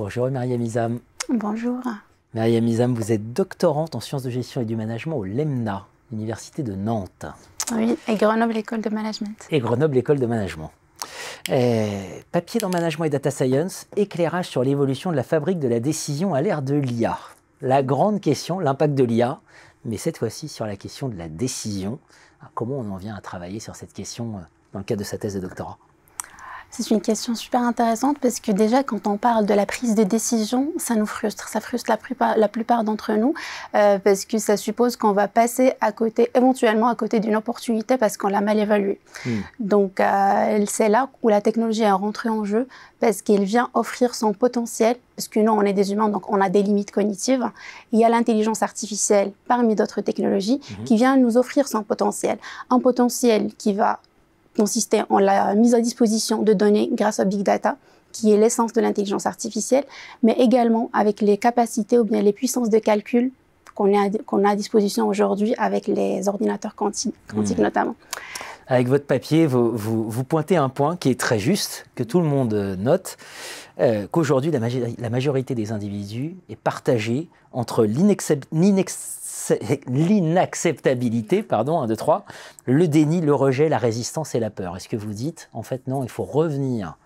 Bonjour Myriam Izam. Bonjour. Myriam Izam, vous êtes doctorante en sciences de gestion et du management au LEMNA, Université de Nantes. Oui, et Grenoble École de Management. Et Grenoble École de Management. Papier dans Management et Data Science, éclairage sur l'évolution de la fabrique de la décision à l'ère de l'IA. La grande question, l'impact de l'IA, mais cette fois-ci sur la question de la décision. Alors, comment on en vient à travailler sur cette question dans le cadre de sa thèse de doctorat? C'est une question super intéressante parce que déjà quand on parle de la prise de décision, ça nous frustre. Ça frustre la plupart d'entre nous parce que ça suppose qu'on va passer à côté, éventuellement à côté d'une opportunité parce qu'on l'a mal évaluée. Donc c'est là où la technologie est rentrée en jeu parce qu'elle vient offrir son potentiel, parce que nous on est des humains donc on a des limites cognitives. Il y a l'intelligence artificielle parmi d'autres technologies qui vient nous offrir son potentiel. Un potentiel qui va consister en la mise à disposition de données grâce au big data, qui est l'essence de l'intelligence artificielle, mais également avec les capacités ou bien les puissances de calcul qu'on a à disposition aujourd'hui avec les ordinateurs quantiques notamment. Avec votre papier, vous pointez un point qui est très juste, que tout le monde note, qu'aujourd'hui la majorité des individus est partagée entre l'inacceptabilité, pardon, 1, 2, 3, le déni, le rejet, la résistance et la peur. Est-ce que vous dites, en fait, non, il faut revenir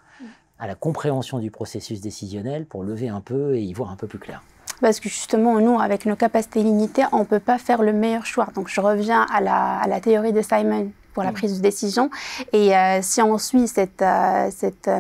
à la compréhension du processus décisionnel pour lever un peu et y voir un peu plus clair? Parce que justement, nous, avec nos capacités limitées, on ne peut pas faire le meilleur choix. Donc, je reviens à la théorie de Simon pour la prise de décision. Et si on suit cette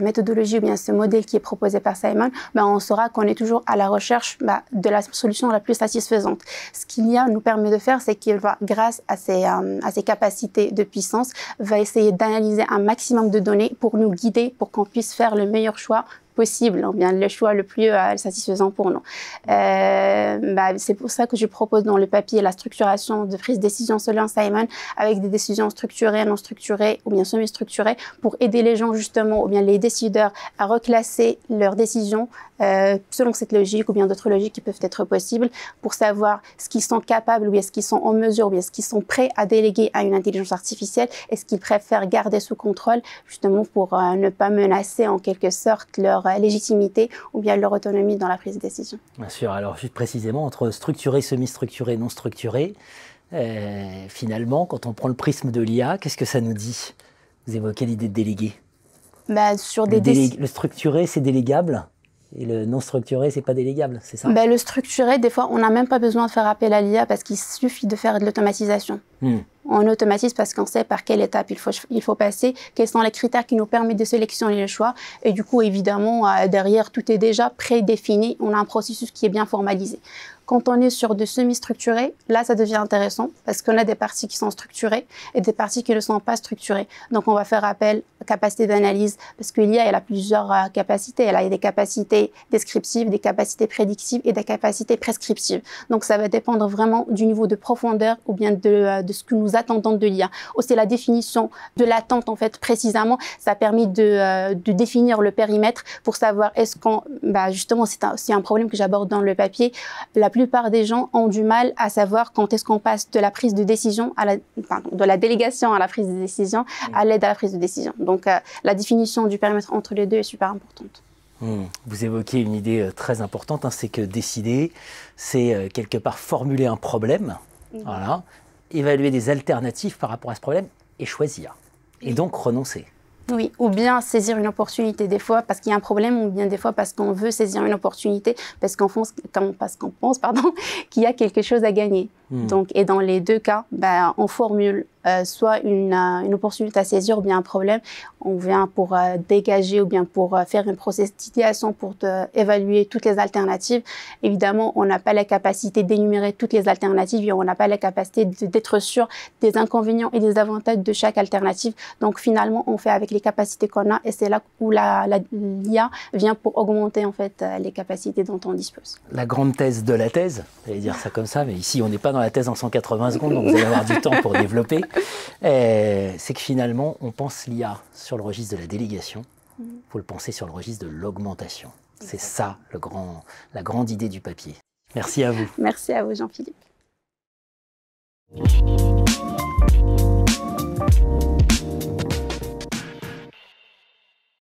méthodologie ou bien ce modèle qui est proposé par Simon, on saura qu'on est toujours à la recherche de la solution la plus satisfaisante. Ce qu'il y a nous permet de faire, c'est qu'il va, grâce à ses capacités de puissance, va essayer d'analyser un maximum de données pour nous guider, pour qu'on puisse faire le meilleur choix possible, ou bien le choix le plus satisfaisant pour nous. C'est pour ça que je propose dans le papier la structuration de prise de décision selon Simon, avec des décisions structurées, non structurées ou bien semi-structurées, pour aider les gens justement, ou bien les décideurs, à reclasser leurs décisions selon cette logique ou bien d'autres logiques qui peuvent être possibles, pour savoir ce qu'ils sont capables ou bien ce qu'ils sont en mesure ou bien ce qu'ils sont prêts à déléguer à une intelligence artificielle et ce qu'ils préfèrent garder sous contrôle, justement pour ne pas menacer en quelque sorte leur légitimité ou bien leur autonomie dans la prise de décision. Bien sûr, alors juste précisément entre structuré, semi-structuré, non structuré, finalement quand on prend le prisme de l'IA, qu'est-ce que ça nous dit? Vous évoquez l'idée de déléguer. Le structuré c'est délégable et le non structuré c'est pas délégable, c'est ça? Le structuré, des fois on n'a même pas besoin de faire appel à l'IA parce qu'il suffit de faire de l'automatisation. On automatise parce qu'on sait par quelle étape il faut passer, quels sont les critères qui nous permettent de sélectionner le choix. Et du coup, évidemment, derrière, tout est déjà prédéfini. On a un processus qui est bien formalisé. Quand on est sur de semi-structurés, là, ça devient intéressant parce qu'on a des parties qui sont structurées et des parties qui ne sont pas structurées. Donc, on va faire appel aux capacités d'analyse parce que l'IA, elle a plusieurs capacités. Elle a des capacités descriptives, des capacités prédictives et des capacités prescriptives. Donc, ça va dépendre vraiment du niveau de profondeur ou bien de ce que nous attendons de l'IA. C'est la définition de l'attente, en fait, précisément. Ça a permis de définir le périmètre pour savoir est-ce qu'on... justement, c'est un problème que j'aborde dans le papier. La plupart des gens ont du mal à savoir quand est-ce qu'on passe de la prise de décision de la délégation à la prise de décision à l'aide à la prise de décision. Donc, la définition du périmètre entre les deux est super importante. Vous évoquez une idée très importante, c'est que décider, c'est quelque part formuler un problème, voilà, évaluer des alternatives par rapport à ce problème et choisir. Et donc renoncer. Oui, ou bien saisir une opportunité des fois parce qu'il y a un problème ou bien des fois parce qu'on veut saisir une opportunité parce qu'on pense qu'il y a quelque chose à gagner. Donc, et dans les deux cas, on formule soit une opportunité à saisir ou bien un problème. On vient pour dégager ou bien pour faire un processus d'idéation pour évaluer toutes les alternatives. Évidemment, on n'a pas la capacité d'énumérer toutes les alternatives et on n'a pas la capacité d'être sûr des inconvénients et des avantages de chaque alternative. Donc, finalement, on fait avec les capacités qu'on a et c'est là où l'IA vient pour augmenter en fait les capacités dont on dispose. La grande thèse de la thèse, j'allais dire ça comme ça, mais ici, on n'est pas dans la thèse en 180 secondes, donc vous allez avoir du temps pour développer. C'est que finalement, on pense l'IA sur le registre de la délégation, il faut le penser sur le registre de l'augmentation. C'est ça la grande idée du papier. Merci à vous. Merci à vous, Jean-Philippe.